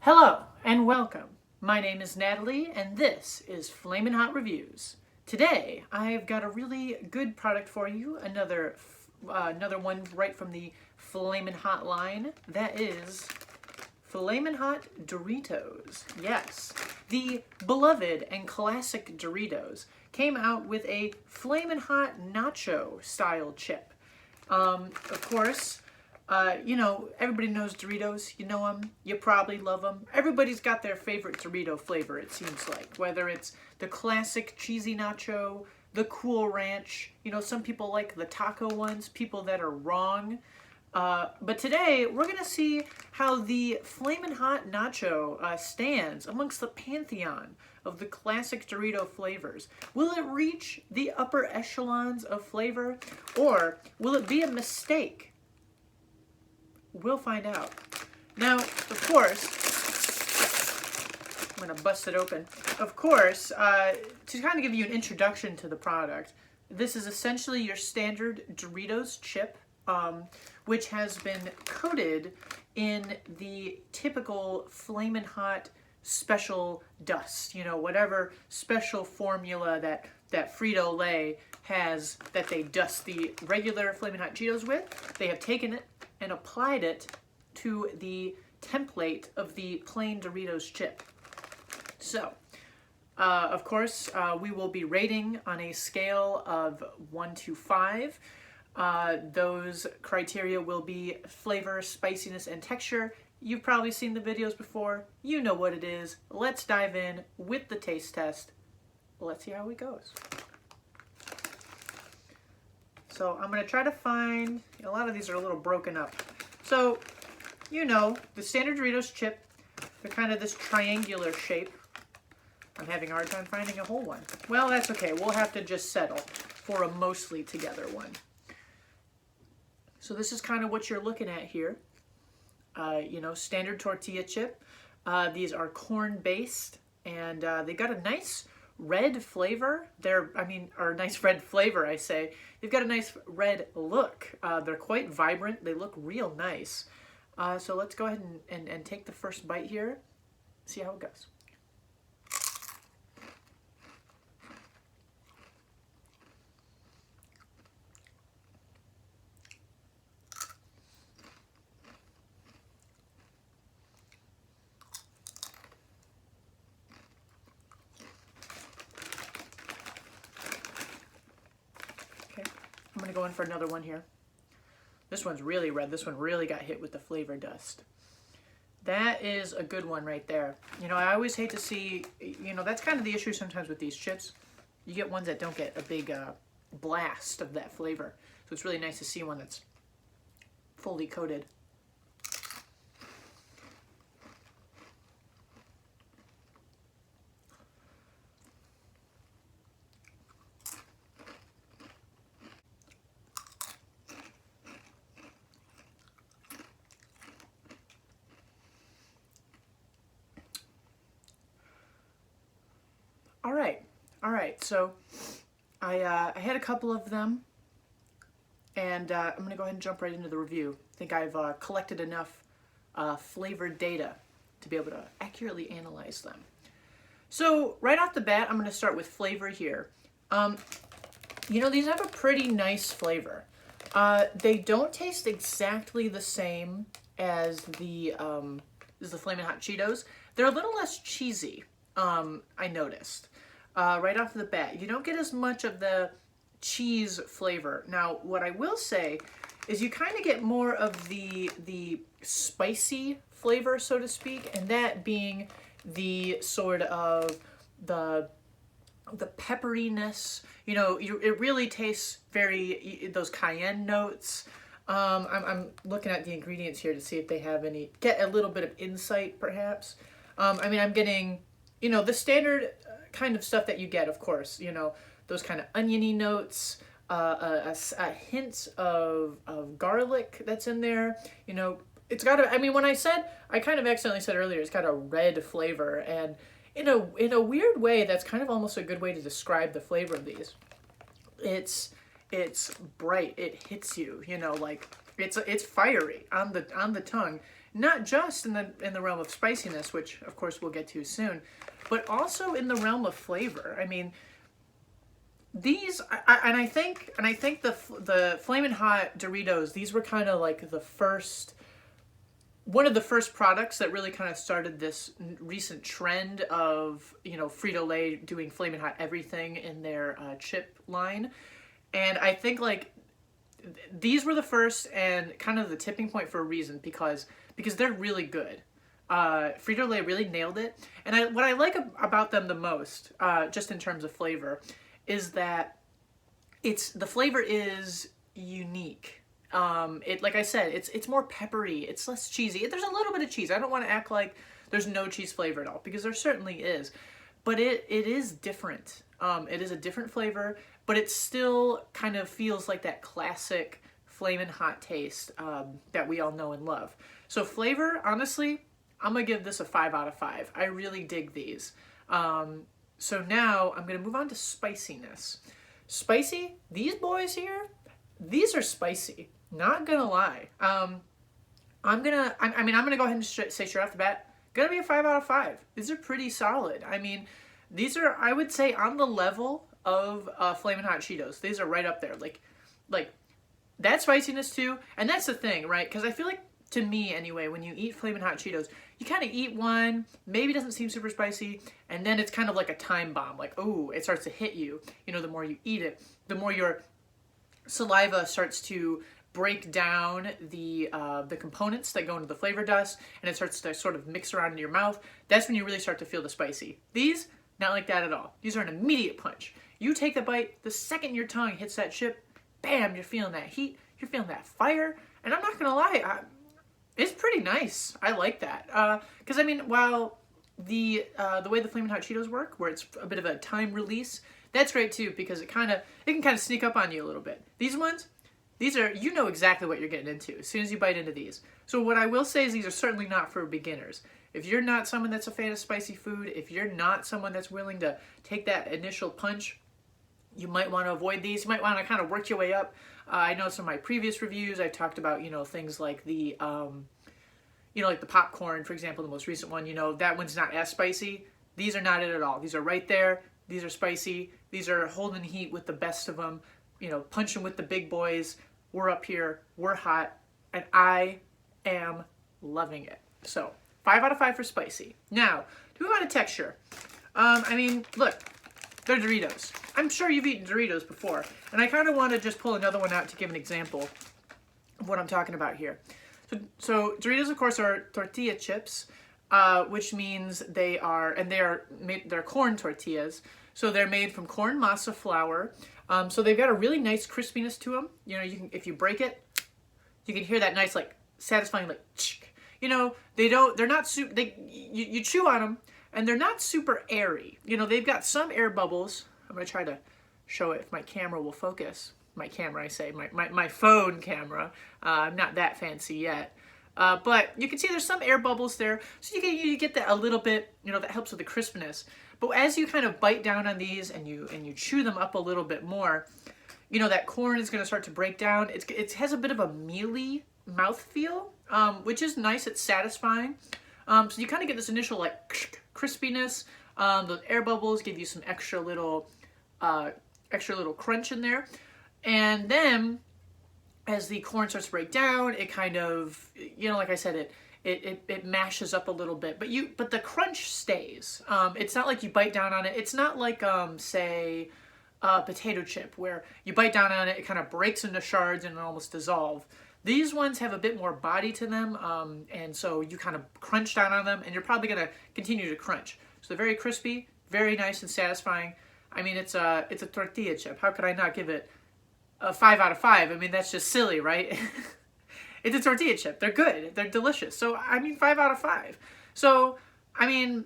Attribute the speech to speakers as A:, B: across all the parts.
A: Hello and welcome. My name is Natalie and this is Flamin Hot Reviews. Today I've got a really good product for you, another one right from the Flamin Hot line. That is Flamin Hot Doritos. Yes, the beloved and classic Doritos came out with a Flamin Hot Nacho style chip. Of course, everybody knows Doritos. You know them. You probably love them. Everybody's got their favorite Dorito flavor, it seems like. Whether it's the classic cheesy nacho, the Cool Ranch. Some people like the taco ones, people that are wrong. But today, we're going to see how the Flamin' Hot Nacho stands amongst the pantheon of the classic Dorito flavors. Will it reach the upper echelons of flavor, or will it be a mistake? We'll find out. Now, of course, I'm going to bust it open. Of course, to kind of give you an introduction to the product, this is essentially your standard Doritos chip, which has been coated in the typical Flamin' Hot special dust. Whatever special formula that Frito-Lay has that they dust the regular Flamin' Hot Cheetos with. They have taken it and applied it to the template of the plain Doritos chip. So, of course, we will be rating on a scale of 1 to 5. Those criteria will be flavor, spiciness, and texture. You've probably seen the videos before. You know what it is. Let's dive in with the taste test. Let's see how it goes. So I'm going to try to find, a lot of these are a little broken up. So, the standard Doritos chip, they're kind of this triangular shape. I'm having a hard time finding a whole one. Well, that's okay. We'll have to just settle for a mostly together one. So this is kind of what you're looking at here. Standard tortilla chip. These are corn-based, and they got a nice red flavor. Nice red flavor, I say. They've got a nice red look. They're quite vibrant. They look real nice. So let's go ahead and take the first bite here. See how it goes. I'm going to go in for another one here. This one's really red. This one really got hit with the flavor dust. That is a good one right there. I always hate to see, that's kind of the issue sometimes with these chips. You get ones that don't get a big blast of that flavor. So it's really nice to see one that's fully coated. All right. So I had a couple of them, and I'm going to go ahead and jump right into the review. I think I've collected enough flavored data to be able to accurately analyze them. So right off the bat, I'm going to start with flavor here. These have a pretty nice flavor. They don't taste exactly the same as the Flamin' Hot Cheetos. They're a little less cheesy. I noticed. Right off the bat, you don't get as much of the cheese flavor. Now, what I will say is you kind of get more of the spicy flavor, so to speak, and that being the sort of the pepperiness. It really tastes those cayenne notes. I'm looking at the ingredients here to see if they have any, get a little bit of insight, perhaps. I'm getting, the standard kind of stuff that you get, of course, those kind of oniony notes, a hint of garlic that's in there. It's got when I kind of accidentally said earlier, it's got a red flavor, and in a weird way, that's kind of almost a good way to describe the flavor of these. It's bright, it hits you, it's fiery on the tongue. not just in the realm of spiciness, which of course we'll get to soon, but also in the realm of flavor. I mean, these, I think the Flamin' Hot Doritos, these were kind of like one of the first products that really kind of started this recent trend of, you know, Frito-Lay doing Flamin' Hot everything in their chip line. And I think like these were the first and kind of the tipping point for a reason, because they're really good. Frito-Lay really nailed it. And what I like about them the most, just in terms of flavor, is that the flavor is unique. Like I said, it's more peppery, it's less cheesy. There's a little bit of cheese. I don't want to act like there's no cheese flavor at all, because there certainly is. But it is different. It is a different flavor, but it still kind of feels like that classic Flamin' Hot taste that we all know and love. So flavor, honestly, I'm going to give this a 5 out of 5. I really dig these. So now I'm going to move on to spiciness. Spicy, these boys here, these are spicy. Not going to lie. I'm going to go ahead and say straight off the bat, going to be a 5 out of 5. These are pretty solid. I mean, these are, I would say, on the level of Flamin' Hot Cheetos. These are right up there. Like that spiciness too. And that's the thing, right? Because I feel like, to me anyway, when you eat Flamin' Hot Cheetos, you kind of eat one, maybe it doesn't seem super spicy, and then it's kind of like a time bomb. Like, oh, it starts to hit you. You know, the more you eat it, the more your saliva starts to break down the components that go into the flavor dust, and it starts to sort of mix around in your mouth. That's when you really start to feel the spicy. These, not like that at all. These are an immediate punch. You take the bite, the second your tongue hits that chip, bam, you're feeling that heat, you're feeling that fire, and I'm not gonna lie, it's pretty nice. I like that. Because, I mean, while the way the Flamin' Hot Cheetos work, where it's a bit of a time release, that's great too, because it can kind of sneak up on you a little bit. These ones, you know exactly what you're getting into as soon as you bite into these. So what I will say is these are certainly not for beginners. If you're not someone that's a fan of spicy food, if you're not someone that's willing to take that initial punch, you might want to avoid these. You might want to kind of work your way up. I know some of my previous reviews, I talked about, you know, things like the, like the popcorn, for example, the most recent one, you know, that one's not as spicy. These are not it at all. These are right there. These are spicy. These are holding heat with the best of them, you know, punching with the big boys. We're up here. We're hot. And I am loving it. So 5 out of 5 for spicy. Now, to move on to texture. I mean, look, they're Doritos. I'm sure you've eaten Doritos before, and I kind of want to just pull another one out to give an example of what I'm talking about here. So Doritos, of course, are tortilla chips, which means they're corn tortillas. So they're made from corn masa flour. So they've got a really nice crispiness to them. You know, if you break it, you can hear that nice, like, satisfying, like, chick. You know, they're not super, you chew on them, and they're not super airy. You know, they've got some air bubbles. I'm going to try to show it if my camera will focus. My camera, I say. My phone camera. I'm not that fancy yet. But you can see there's some air bubbles there. So you get that a little bit, you know, that helps with the crispness. But as you kind of bite down on these and you chew them up a little bit more, you know, that corn is going to start to break down. It has a bit of a mealy mouthfeel, which is nice. It's satisfying. So you kind of get this initial, like, crispiness. The air bubbles give you some extra little crunch in there. And then as the corn starts to break down, it kind of, you know, like I said, it mashes up a little bit, but the crunch stays. It's not like you bite down on it. It's not like, say, a potato chip where you bite down on it, it kind of breaks into shards and almost dissolve. These ones have a bit more body to them, and so you kind of crunch down on them, and you're probably going to continue to crunch. So they're very crispy, very nice and satisfying. I mean, it's a tortilla chip. How could I not give it a 5 out of 5? I mean, that's just silly, right? It's a tortilla chip. They're good. They're delicious. So, I mean, 5 out of 5. So, I mean,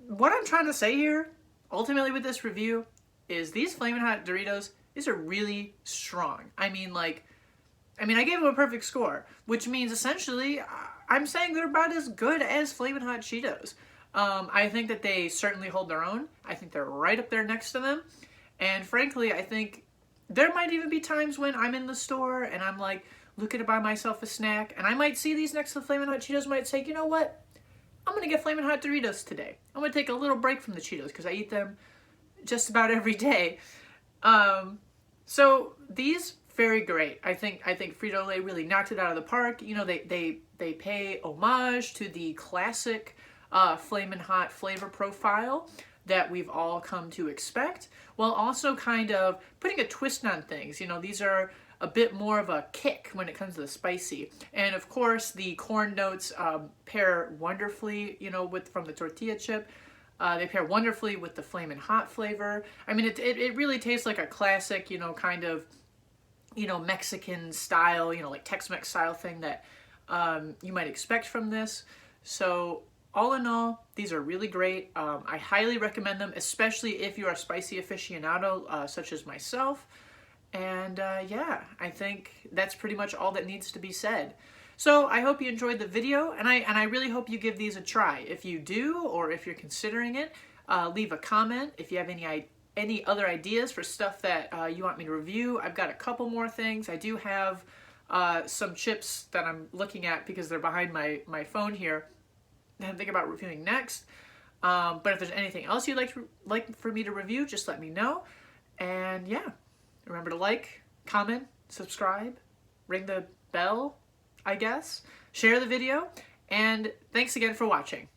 A: what I'm trying to say here, ultimately with this review, is these Flamin' Hot Doritos, these are really strong. I mean, I gave them a perfect score, which means essentially I'm saying they're about as good as Flamin' Hot Cheetos. I think that they certainly hold their own. I think they're right up there next to them. And frankly, I think there might even be times when I'm in the store and I'm like, looking to buy myself a snack, and I might see these next to the Flamin' Hot Cheetos, might say, you know what? I'm going to get Flamin' Hot Doritos today. I'm going to take a little break from the Cheetos because I eat them just about every day. So these, very great. I think Frito-Lay really knocked it out of the park. You know, they pay homage to the classic Flamin' Hot flavor profile that we've all come to expect, while also kind of putting a twist on things. You know, these are a bit more of a kick when it comes to the spicy. And of course, the corn notes pair wonderfully, you know, from the tortilla chip. They pair wonderfully with the Flamin' Hot flavor. I mean, it really tastes like a classic, you know, kind of, you know, Mexican style, you know, like Tex-Mex style thing that you might expect from this. So all in all, these are really great. I highly recommend them, especially if you are a spicy aficionado such as myself. And yeah, I think that's pretty much all that needs to be said. So I hope you enjoyed the video, and I really hope you give these a try. If you do, or if you're considering it, leave a comment. If you have any other ideas for stuff that you want me to review, I've got a couple more things. I do have some chips that I'm looking at because they're behind my phone here that I'm thinking about reviewing next. But if there's anything else you'd like for me to review, just let me know. And yeah, remember to like, comment, subscribe, ring the bell, I guess, share the video, and thanks again for watching.